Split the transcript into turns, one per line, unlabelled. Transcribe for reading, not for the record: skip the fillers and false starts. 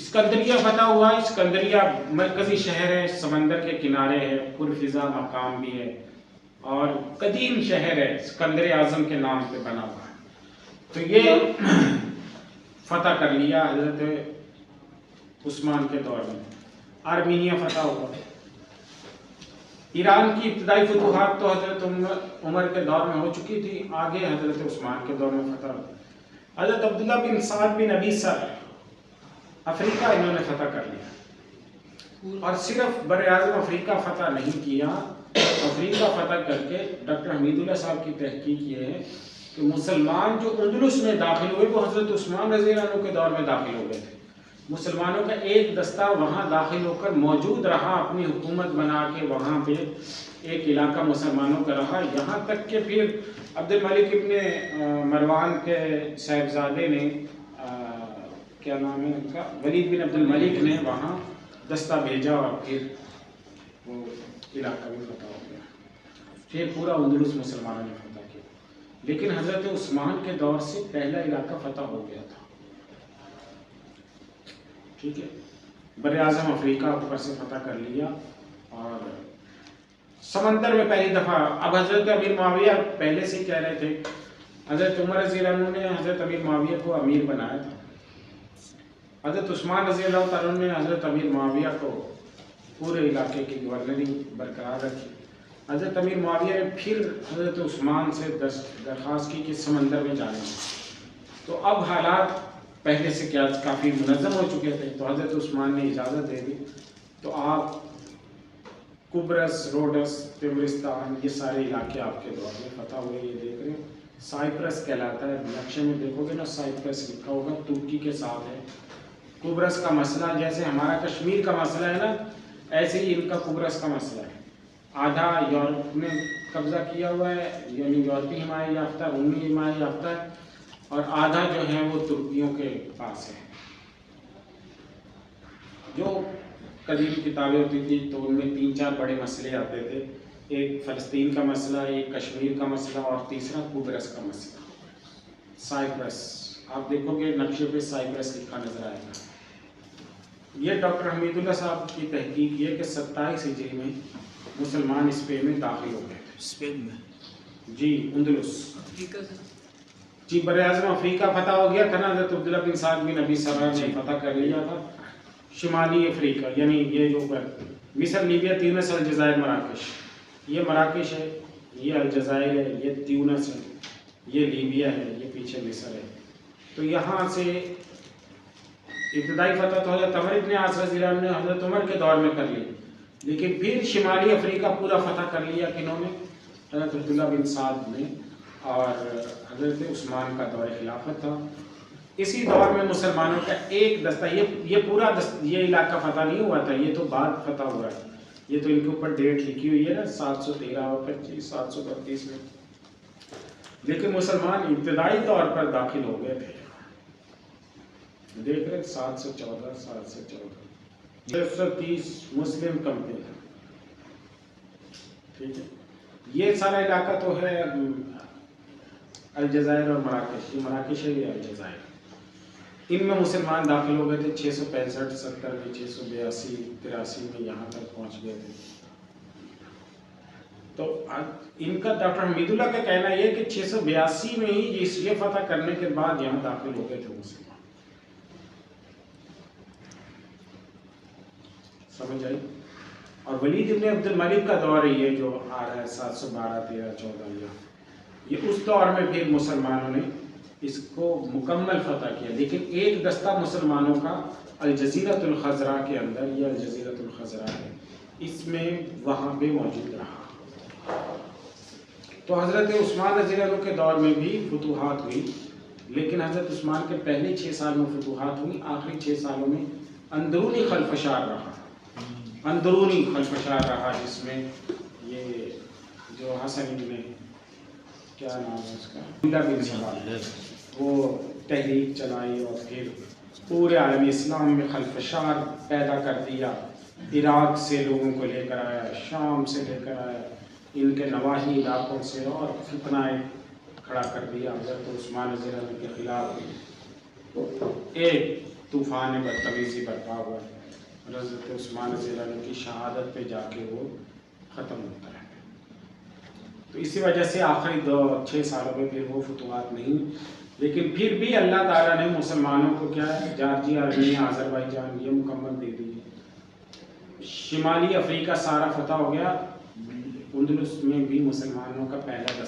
اسکندریہ فتح ہوا. اسکندریہ مرکزی شہر ہے, سمندر کے کنارے ہے, پرفضا مقام بھی ہے اور قدیم شہر ہے, اسکندر اعظم کے نام پہ بنا ہوا ہے. تو یہ فتح کر لیا حضرت عثمان کے دور میں. آرمینیا فتح ہوا. ایران کی ابتدائی فتوحات تو حضرت عمر کے دور میں ہو چکی تھی, آگے حضرت عثمان کے دور میں فتح ہوئی. حضرت عبداللہ بن سعد بن ابی سر افریقہ انہوں نے فتح کر لیا, اور صرف بر اعظم افریقہ فتح نہیں کیا, افریقہ فتح کر کے ڈاکٹر حمید اللہ صاحب کی تحقیق یہ ہے کہ مسلمان جو اندلس میں داخل ہوئے وہ حضرت عثمان رضی اللہ عنہ کے دور میں داخل ہو گئے تھے. مسلمانوں کا ایک دستہ وہاں داخل ہو کر موجود رہا, اپنی حکومت بنا کے وہاں پہ ایک علاقہ مسلمانوں کا رہا, یہاں تک کہ پھر عبد الملک ابن مروان کے صاحبزادے نے کیا نام ہے ان کا, ولید بن عبد الملک نے وہاں دستہ بھیجا اور پھر وہ علاقہ بھی فتح ہو گیا. پھر پورا اندلس مسلمانوں نے فتح کیا. لیکن حضرت عثمان کے دور سے پہلا علاقہ فتح ہو گیا تھا. ٹھیک ہے, بر اعظم افریقہ اوپر سے فتح کر لیا اور سمندر میں پہلی دفعہ. اب حضرت امیر معاویہ پہلے سے کہہ رہے تھے, حضرت عمر رضی اللہ عنہ نے حضرت امیر معاویہ کو امیر بنایا تھا. حضرت عثمان رضی اللہ تعالیٰ نے حضرت امیر معاویہ کو پورے علاقے کی گورنری برقرار رکھی. حضرت امیر معاویہ نے پھر حضرت عثمان سے درخواست کی کہ سمندر میں جانے. تو اب حالات پہلے سے کیا کافی منظم ہو چکے تھے, تو حضرت عثمان نے اجازت دے دی. تو آپ قبرص, روڈس, تبرستان, یہ سارے علاقے آپ کے دور میں فتح ہوئے. یہ دیکھ رہے ہیں سائپرس کہلاتا ہے, نقشے میں دیکھو گے نا سائپرس لکھا ہوگا, ترکی کے ساتھ ہے. قبرص کا مسئلہ جیسے ہمارا کشمیر کا مسئلہ ہے نا, ایسے ہی ان کا قبرص کا مسئلہ ہے. آدھا یورپ نے قبضہ کیا ہوا ہے, یعنی یورپی حمایت یافتہ, رومی حمایت یافتہ ہے, اور آدھا جو ہے وہ ترکیوں کے پاس ہے. جو قدیم کتابیں ہوتی تھی تو ان میں 3-4 بڑے مسئلے آتے تھے, ایک فلسطین کا مسئلہ, ایک کشمیر کا مسئلہ, اور تیسرا قبرص کا مسئلہ, سائپرس. آپ دیکھو گے نقشے پہ سائپرس لکھا نظر آئے گا. یہ ڈاکٹر حمید اللہ صاحب کی تحقیق یہ کہ 27 ہجری میں مسلمان اسپین میں داخل ہو گئے تھے. اسپین میں جی, اندلس. جی, بر اعظم افریقہ فتح ہو گیا تھا نا, حضرت عبداللہ بن سعد بن ابی سرح نے فتح کر لیا تھا. شمالی افریقہ یعنی یہ جو مصر, لیبیا, تیونس, الجزائر, مراکش. یہ مراکش ہے, یہ الجزائر ہے, یہ تیونس ہے, یہ لیبیا ہے, یہ پیچھے مصر ہے. تو یہاں سے ابتدائی فتح تو حضرت عمر ابن عاص رضی اللہ عنہ نے حضرت عمر کے دور میں کر لی, لیکن پھر شمالی افریقہ پورا فتح کر لیا کنہوں نے, حضرت عبداللہ بن سعد نے, اور حضرت عثمان کا دور خلافت تھا. اسی دور میں مسلمانوں کا ایک دستہ, یہ پورا یہ علاقہ فتح نہیں ہوا تھا, یہ تو بعد فتح ہوا ہے. یہ تو ان کے اوپر ڈیٹ لکھی ہوئی ہے نا, 713 اور 25, 732 میں. لیکن مسلمان ابتدائی طور پر داخل ہو گئے تھے. دیکھ رہے 714, 730 مسلم کمپنی. ٹھیک ہے, یہ سارا علاقہ تو ہے الجزائر اور مراکش. یہ مراکش ہے, یہ الجزائر. ان میں مسلمان داخل ہو گئے تھے 665, 70 میں, 682, 83 میں یہاں تک پہنچ گئے تھے. تو ان کا ڈاکٹر حمید اللہ کا کہنا یہ کہ 682 میں ہی یہ فتح کرنے کے بعد یہاں داخل ہو گئے تھے مسلمان. سمجھ آئی. اور ولید ابن عبد الملک کا دور ہے یہ جو آ رہا ہے 712, 13, 14, یہ اس دور میں پھر مسلمانوں نے اس کو مکمل فتح کیا. لیکن ایک دستہ مسلمانوں کا الجزیرۃ الخضراء کے اندر, یہ الجزیرۃ الخضراء ہے, اس میں وہاں پہ موجود رہا. تو حضرت عثمان رضی اللہ عنہ کے دور میں بھی فتوحات ہوئی, لیکن حضرت عثمان کے پہلے 6 سال میں فتوحات ہوئی, آخری 6 سالوں میں اندرونی خلفشار رہا. اندرونی خلفشار رہا جس میں یہ جو حسن نے کیا نام ہے اس کا, عبداللہ بن سبا, وہ تحریک چلائی اور پھر پورے عالم اسلام میں خلفشار پیدا کر دیا. عراق سے لوگوں کو لے کر آیا, شام سے لے کر آیا, ان کے نواحی علاقوں سے, اور فتنہ کھڑا کر دیا حضرت عثمان رضی اللہ عنہ کے خلاف. ایک طوفان بدتمیزی برپا ہوا حضرت عثمان رضی اللہ عنہ کی شہادت پہ جا کے وہ ختم ہوتا ہے. تو اسی وجہ سے آخری 6 سالوں میں پھر وہ فتوحات نہیں، لیکن پھر بھی اللہ تعالیٰ نے مسلمانوں کو کیا ہے جارجیا، ارمینیا، آذربائیجان یہ مکمل دے دی. شمالی افریقہ سارا فتح ہو گیا. اندلس میں بھی مسلمانوں کا پہلا